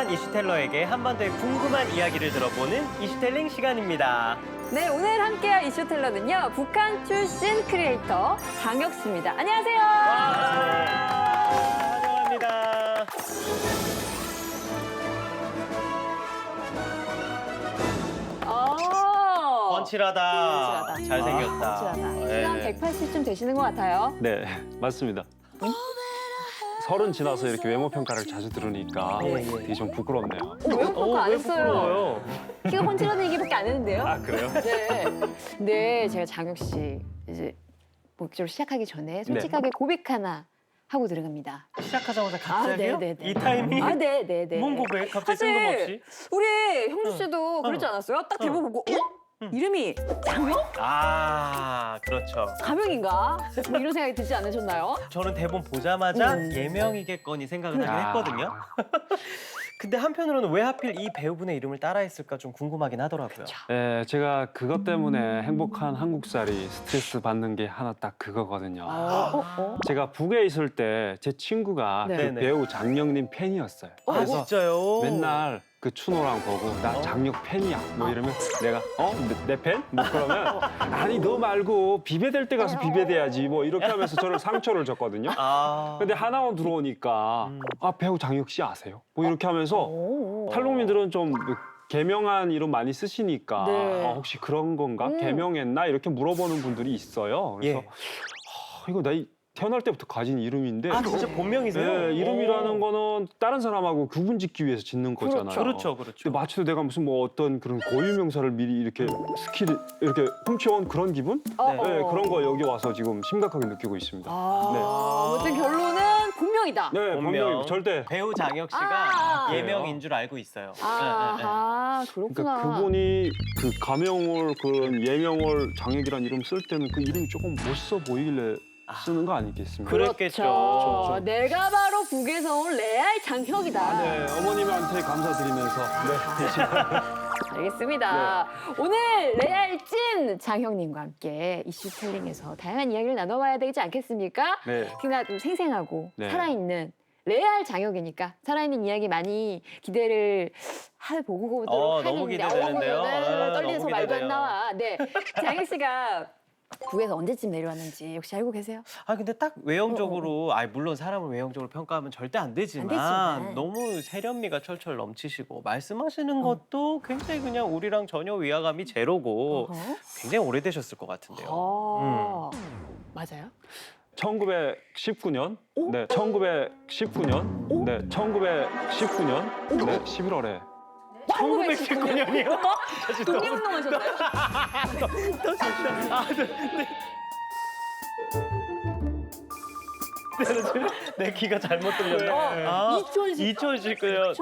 유명한 이슈텔러에게 한반도의 궁금한 이야기를 들어보는 이슈텔링 시간입니다. 네, 오늘 함께할 이슈텔러는요. 북한 출신 크리에이터 장혁 씨입니다. 안녕하세요. 환영합니다. 펀치라다. 잘생겼다. 펀치라다. 네. 키가 180쯤 되시는 것 같아요. 네, 맞습니다. 서른 지나서 이렇게 외모 평가를 자주 들으니까 되게 좀 부끄럽네요. 외모 평가 안 왜 했어요. 부끄러워요? 키가 펀치라는 얘기밖에 안 했는데요. 아, 그래요? 네. 네, 제가 장혁 씨 이제 본격적으로 시작하기 전에 솔직하게 고백 하나 하고 들어갑니다. 시작하자마자 갑자기요? 네네네. 이 타이밍? 네네네. 뭔 고백? 갑자기 사실 뜬금없이? 우리 형주 씨도 그러지 않았어요? 딱 대본 보고 이름이 장혁? 아, 그렇죠. 가명인가? 뭐 이런 생각이 들지 않으셨나요? 저는 대본 보자마자 예명이겠거니 생각을 하긴 했거든요. 근데 한편으로는 왜 하필 이 배우분의 이름을 따라했을까 좀 궁금하긴 하더라고요. 네, 제가 그것 때문에 행복한 한국살이 스트레스 받는 게 하나 딱 그거거든요. 제가 북에 있을 때 제 친구가 네. 그 네네. 배우 장영님 팬이었어요. 아, 그래서 진짜요? 맨날 그 춘호랑 보고 나 장혁 팬이야 뭐 이러면 내가 내 팬? 뭐 그러면 아니 너 말고 비배될 때 가서 비배돼야지 뭐 이렇게 하면서 저를 상처를 줬거든요. 아. 근데 하나원 들어오니까 아 배우 장혁 씨 아세요? 뭐 이렇게 하면서 탈북민들은 좀 개명한 이름 많이 쓰시니까 네. 혹시 그런 건가? 개명했나? 이렇게 물어보는 분들이 있어요. 그래서 예. 이거 나 태어날 때부터 가진 이름인데 아, 진짜 본명이세요? 네, 이름이라는 오. 거는 다른 사람하고 구분 짓기 위해서 짓는 거잖아요. 그렇죠, 그렇죠. 근데 마치도 내가 무슨 뭐 어떤 그런 고유명사를 미리 이렇게 스킬 이렇게 훔쳐온 그런 기분? 네, 그런 거 여기 와서 지금 심각하게 느끼고 있습니다. 아무튼 결론은 본명이다. 네, 본명. 본명 절대. 배우 장혁 씨가 아. 예명인 줄 알고 있어요. 아, 그렇구나. 그러니까 그분이 그 가명을 그런 예명을 장혁이란 이름 쓸 때는 그 이름이 조금 멋있어 보이길래 쓰는 거 아니겠습니까? 그랬겠죠. 그렇죠. 내가 바로 북에서 온 레알 장혁이다. 네, 어머님한테 감사드리면서 알겠습니다. 오늘 레알 찐 장혁님과 함께 이슈텔링에서 다양한 이야기를 나눠봐야 되지 않겠습니까? 네. 특히나 좀 생생하고 네. 살아있는 레알 장혁이니까 살아있는 이야기 많이 기대를 보고 너무 하겠는데 기대되는데요. 아, 떨리면서 너무 말도 안 기대돼요. 나와. 네, 장혁 씨가 북에서 언제쯤 내려왔는지 혹시 알고 계세요? 아, 근데 딱 외형적으로, 물론 사람을 외형적으로 평가하면 절대 안 되지만, 되지만. 너무 세련미가 철철 넘치시고, 말씀하시는 것도 굉장히 그냥 우리랑 전혀 위화감이 제로고, 굉장히 오래되셨을 것 같은데요. 맞아요? 1919년, 네, 1919년, 네, 1919년, 네, 11월에 1919년이요? 독립운동 하셨나요? 내 귀가 잘못 들렸네. 2019년.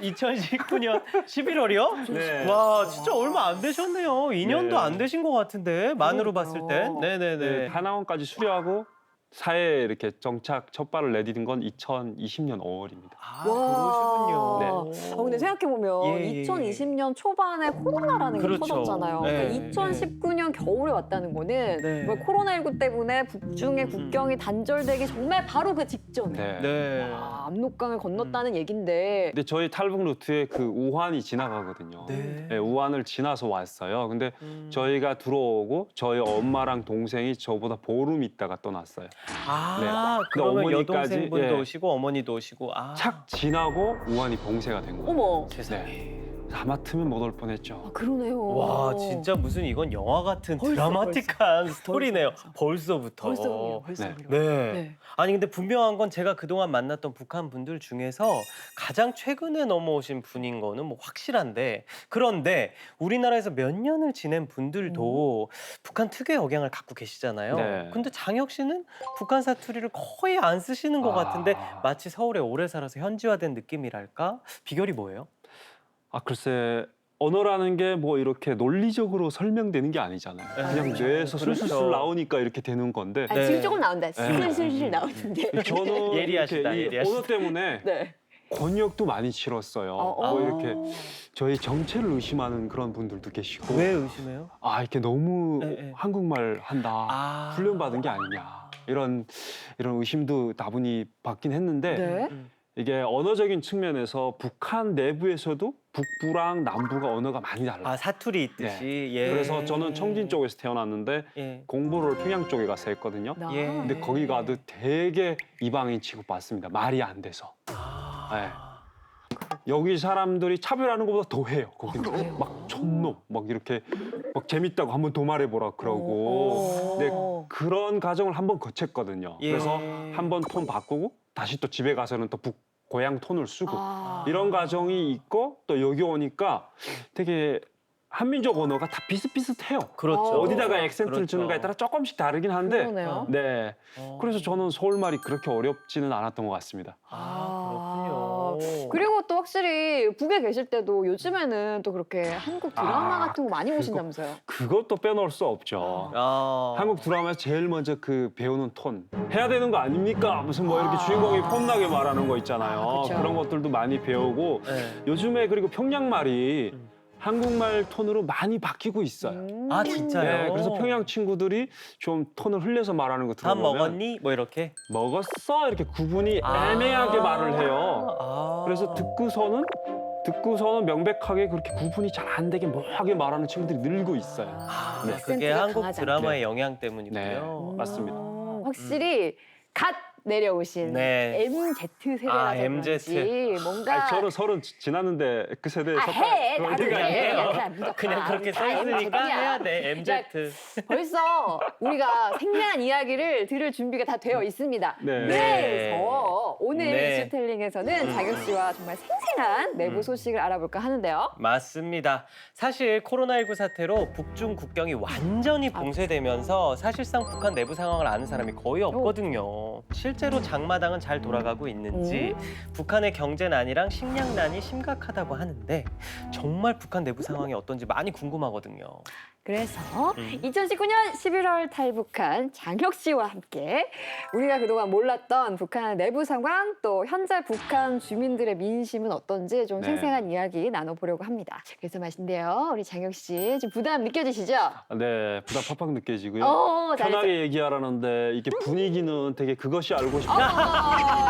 2019년 11월이요? 네. 와, 진짜 얼마 안 되셨네요. 2년도 네. 안 되신 것 같은데, 만으로 봤을 땐. 네네네. 하나원까지 수료하고 사회에 이렇게 정착 첫 발을 내디딘 건 2020년 5월입니다. 아, 와. 그러시군요. 근데 생각해보면 예, 예, 예. 2020년 초반에 코로나라는 게 그렇죠. 터졌잖아요. 네. 그러니까 2019년 겨울에 왔다는 거는 네. 뭐 코로나19 때문에 북중의 국경이 단절되기 정말 바로 그 직전에 네. 네. 압록강을 건넜다는 얘긴데 근데 저희 탈북 루트에 그 우한이 지나가거든요. 네. 네, 우한을 지나서 왔어요. 근데 저희가 들어오고 저희 엄마랑 동생이 저보다 보름 있다가 떠났어요. 아, 네. 그러면 어머니까지, 여동생분도 예. 오시고 어머니도 오시고. 아, 착 지나고 우한이 봉쇄가 된 거예요. 어머 세상에. 하마터면 못 올 뻔했죠. 그러네요. 와, 진짜 무슨 이건 영화 같은 벌써, 드라마틱한 스토리네요. 벌써부터. 벌써 네. 네. 네. 아니 근데 분명한 건 제가 그동안 만났던 북한 분들 중에서 가장 최근에 넘어오신 분인 거는 뭐 확실한데, 그런데 우리나라에서 몇 년을 지낸 분들도 북한 특유의 억양을 갖고 계시잖아요. 네. 근데 장혁 씨는 북한 사투리를 거의 안 쓰시는 것 같은데 마치 서울에 오래 살아서 현지화된 느낌이랄까? 비결이 뭐예요? 글쎄 언어라는 게 뭐 이렇게 논리적으로 설명되는 게 아니잖아요. 그냥 뇌에서 그렇죠. 술술 나오니까 이렇게 되는 건데 아니, 네. 지금 조금 나온다. 슬슬슬 나오는데. 저는 예리하시다, 이렇게 이 예리하시다. 언어 때문에 네. 곤욕도 많이 치렀어요. 뭐 이렇게 저희 정체를 의심하는 그런 분들도 계시고 왜 의심해요? 이렇게 너무 네, 네. 한국말 한다 훈련받은 게 아니냐 이런 의심도 다분히 받긴 했는데 네. 이게 언어적인 측면에서 북한 내부에서도 북부랑 남부가 언어가 많이 달라요. 아, 사투리 있듯이. 예. 그래서 저는 청진 쪽에서 태어났는데 예. 공부를 평양 쪽에 가서 했거든요. 나. 예. 근데 거기 가도 되게 이방인 취급받습니다. 말이 안 돼서. 네. 여기 사람들이 차별하는 것보다 더 해요. 거기는 그래요? 막 촌놈 막 이렇게 막 재밌다고 한번 더 말해보라 그러고. 근데 그런 과정을 한번 거쳤거든요. 예. 그래서 한번 톤 바꾸고 다시 또 집에 가서는 또 고향 톤을 쓰고 아. 이런 과정이 있고 또 여기 오니까 되게 한민족 언어가 다 비슷비슷해요. 그렇죠. 어디다가 액센트를 그렇죠. 주는가에 따라 조금씩 다르긴 한데 그러네요. 네. 그래서 저는 서울말이 그렇게 어렵지는 않았던 것 같습니다. 그렇군요. 그리고 또 확실히 북에 계실 때도 요즘에는 또 그렇게 한국 드라마 아, 같은 거 많이 보신다면서요? 그것도 빼놓을 수 없죠. 한국 드라마에서 제일 먼저 그 배우는 톤 해야 되는 거 아닙니까? 무슨 뭐 이렇게 주인공이 폼나게 말하는 거 있잖아요. 아, 그쵸. 그런 것들도 많이 배우고 네. 요즘에 그리고 평양말이 한국말 톤으로 많이 바뀌고 있어요. 아, 진짜요? 네, 그래서 평양 친구들이 좀 톤을 흘려서 말하는 거 밥 들어보면 먹었니? 뭐 이렇게. 먹었어 이렇게 구분이 아. 애매하게 말을 해요. 아. 그래서 듣고서는 명백하게 그렇게 구분이 잘 안 되게 묘하게 말하는 친구들이 늘고 있어요. 아, 네. 그게 액센트가 한국 강하지 드라마의 네. 영향 때문이고요. 맞습니다. 확실히 갓 내려오신 네. MZ 세대라서 아, MZ. 그런지 뭔가 아니, 저는 30 지났는데 그 세대에 아, 섰다. 해! 그런 나도 얘기가 해! 아니에요. 그냥 무조건. 그냥 그렇게 다 써 있으니까 MZ 야. 해야 돼. MZ. 벌써 우리가 생생한 이야기를 들을 준비가 다 되어 있습니다. 네. 그래서 오늘 네. 이슈텔링에서는 장혁 씨와 정말 생생한 내부 소식을 알아볼까 하는데요. 맞습니다. 사실 코로나19 사태로 북중 국경이 완전히 봉쇄되면서 사실상 북한 내부 상황을 아는 사람이 거의 없거든요. 실제로 장마당은 잘 돌아가고 있는지 북한의 경제난이랑 식량난이 심각하다고 하는데 정말 북한 내부 상황이 어떤지 많이 궁금하거든요. 그래서 2019년 11월 탈북한 장혁 씨와 함께 우리가 그동안 몰랐던 북한 내부 상황 또 현재 북한 주민들의 민심은 어떤지 좀 네. 생생한 이야기 나눠보려고 합니다. 그래서 말인데요, 우리 장혁 씨 지금 부담 느껴지시죠? 네, 부담 팍팍 느껴지고요. 잘했어요. 편하게 얘기하라는데 이게 분위기는 되게 그것이 알고 싶다.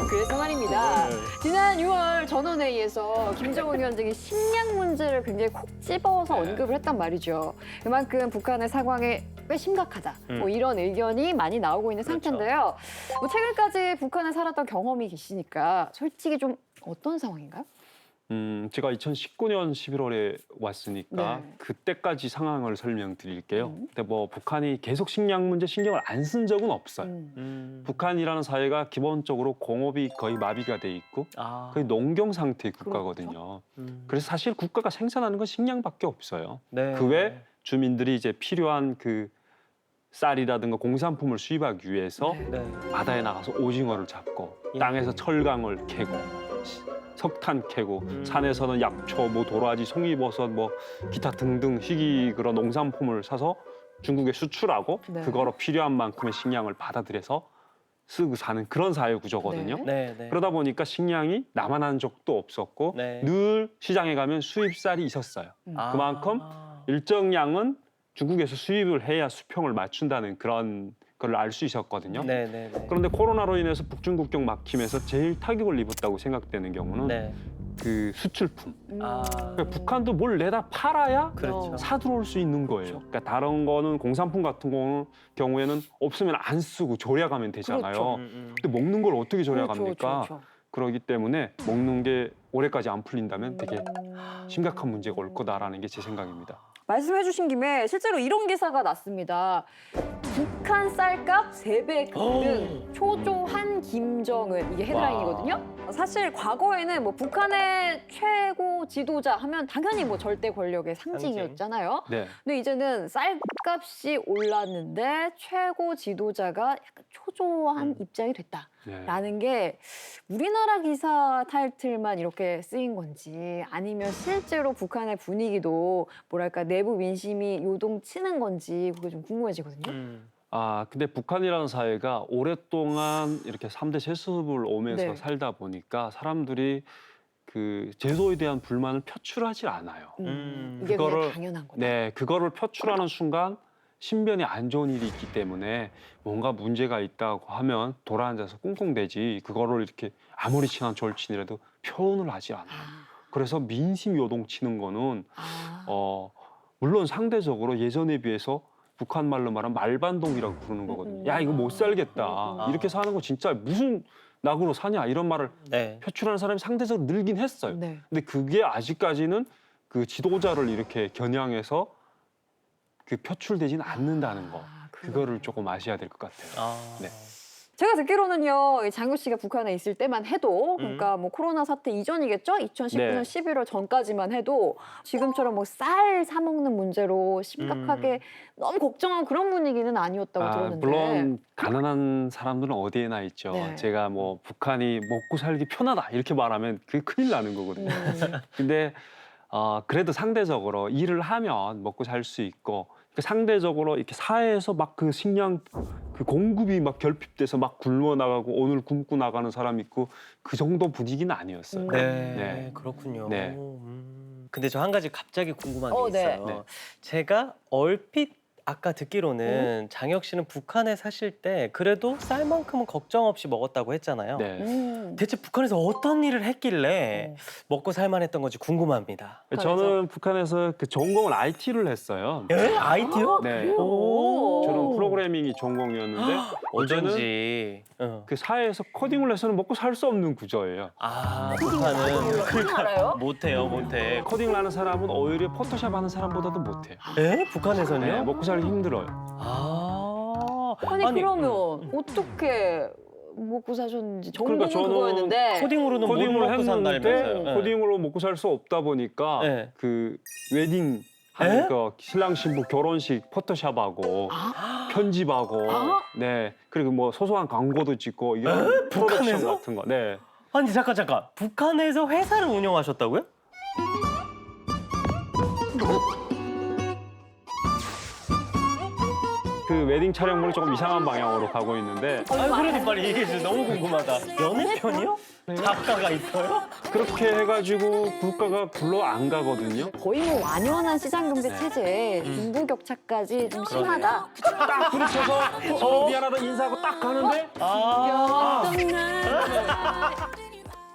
그래서 말입니다. 네. 지난 6월 전원회의에서 김정은 위원장이 식량 문제를 굉장히 콕 집어서 네. 언급을 했단 말이죠. 그만큼 북한의 상황이 꽤 심각하다. 뭐 이런 의견이 많이 나오고 있는 그렇죠. 상태인데요. 뭐 최근까지 북한에 살았던 경험이 계시니까 솔직히 좀 어떤 상황인가요? 제가 2019년 11월에 왔으니까 네. 그때까지 상황을 설명드릴게요. 근데 뭐 북한이 계속 식량 문제 신경을 안 쓴 적은 없어요. 북한이라는 사회가 기본적으로 공업이 거의 마비가 돼 있고 아. 거의 농경 상태의 국가거든요. 그래서 사실 국가가 생산하는 건 식량밖에 없어요. 네. 그 외 주민들이 이제 필요한 그 쌀이라든가 공산품을 수입하기 위해서 네. 바다에 나가서 오징어를 잡고 예. 땅에서 철강을 캐고 석탄 캐고 산에서는 약초, 뭐 도라지, 송이버섯, 뭐 기타 등등 희귀 그런 농산품을 사서 중국에 수출하고 네. 그거로 필요한 만큼의 식량을 받아들여서 쓰고 사는 그런 사회 구조거든요. 네. 네, 네. 그러다 보니까 식량이 남아난 적도 없었고 네. 늘 시장에 가면 수입쌀이 있었어요. 아. 그만큼 일정 양은 중국에서 수입을 해야 수평을 맞춘다는 그런 걸 알 수 있었거든요. 네, 네, 네. 그런데 코로나로 인해서 북중 국경 막히면서 제일 타격을 입었다고 생각되는 경우는 네. 그 수출품. 아. 그러니까 북한도 뭘 내다 팔아야 그렇죠. 사 들어올 수 있는 거예요. 그러니까 다른 거는 공산품 같은 경우에는 없으면 안 쓰고 절약하면 되잖아요. 그렇죠. 근데 먹는 걸 어떻게 절약합니까? 그렇죠. 그러기 때문에 먹는 게 올해까지 안 풀린다면 되게 심각한 문제가 올 거다라는 게 제 생각입니다. 말씀해주신 김에 실제로 이런 기사가 났습니다. 북한 쌀값 3배 급등, 초조한 김정은. 이게 헤드라인이거든요. 사실 과거에는 뭐 북한의 최고 지도자 하면 당연히 뭐 절대 권력의 상징이었잖아요. 네. 근데 이제는 쌀값이 올랐는데 최고 지도자가 약간 초조한 입장이 됐다. 네. 라는 게 우리나라 기사 타이틀만 이렇게 쓰인 건지 아니면 실제로 북한의 분위기도 뭐랄까 내부 민심이 요동치는 건지 그게 좀 궁금해지거든요. 근데 북한이라는 사회가 오랫동안 이렇게 3대 세습을 오면서 네. 살다 보니까 사람들이 그 제도에 대한 불만을 표출하지 않아요. 이게 그냥 그거를- 당연한 거다. 네, 그거를 표출하는 순간 신변에 안 좋은 일이 있기 때문에 뭔가 문제가 있다고 하면 돌아앉아서 꿍꿍대지 그거를 이렇게 아무리 친한 절친이라도 표현을 하지 않아요. 그래서 민심 요동치는 거는 물론 상대적으로 예전에 비해서 북한 말로 말하면 말반동이라고 부르는 거거든요. 야 이거 못 살겠다. 이렇게 사는 거 진짜 무슨 낙으로 사냐 이런 말을 네. 표출하는 사람이 상대적으로 늘긴 했어요. 네. 근데 그게 아직까지는 그 지도자를 이렇게 겨냥해서 그 표출되지는 않는다는 거. 그거를 조금 아셔야 될 것 같아요. 아. 네. 제가 듣기로는요, 이 장유 씨가 북한에 있을 때만 해도, 그러니까 뭐 코로나 사태 이전이겠죠? 2019년 네. 11월 전까지만 해도 지금처럼 뭐 쌀 사 먹는 문제로 심각하게 너무 걱정하고 그런 분위기는 아니었다고 들었는데. 물론 가난한 사람들은 어디에나 있죠. 네. 제가 뭐 북한이 먹고 살기 편하다 이렇게 말하면 그게 큰일 나는 거거든요. 근데 그래도 상대적으로 일을 하면 먹고 살 수 있고 상대적으로 이렇게 사회에서 막 그 식량 그 공급이 막 결핍돼서 막 굶어 나가고 오늘 굶고 나가는 사람 있고 그 정도 분위기는 아니었어요. 네, 네. 그렇군요. 네. 근데 저 한 가지 갑자기 궁금한 게 네. 있어요. 네. 제가 얼핏 아까 듣기로는 장혁 씨는 북한에 사실 때 그래도 쌀만큼은 걱정 없이 먹었다고 했잖아요. 네. 대체 북한에서 어떤 일을 했길래 먹고 살만했던 건지 궁금합니다. 저는 북한에서 그 전공을 IT를 했어요. 에? IT요? 네. 오. 저는 프로그래밍이 전공이었는데 어제는 어쩐지. 그 사회에서 코딩을 해서는 먹고 살 수 없는 구조예요. 아, 북한은 그건 알아요? 못해요, 못해. 코딩을 하는 사람은 오히려 포토샵 하는 사람보다도 못해요. 에? 북한에서는요? 네, 먹고 살기 힘들어요. 아, 아니, 그러면 어떻게 먹고 사셨는지 전공은 그러니까 저는 그거였는데. 코딩으로는 못 코딩을 먹고 했는데 산다면서요. 네. 코딩으로 먹고 살 수 없다 보니까 네. 그 웨딩 에? 하는 그 신랑 신부 결혼식 포토샵하고 편집하고 네 그리고 뭐 소소한 광고도 찍고 이런 프로덕션 북한에서? 같은 거 네. 아니 잠깐. 북한에서 회사를 운영하셨다고요? 그 웨딩 촬영물이 조금 이상한 방향으로 가고 있는데 아, 그러니 빨리 얘기해 주세요. 너무 궁금하다. 연애편이요? 작가가 있어요? 그렇게 해가지고 국가가 굴러 안 가거든요. 거의 뭐 완연한 시장경제 네. 체제, 빈부격차까지 좀 심하다. 딱 부딪혀서 서로 미안하다 인사하고 딱 가는데 아, 어떤 날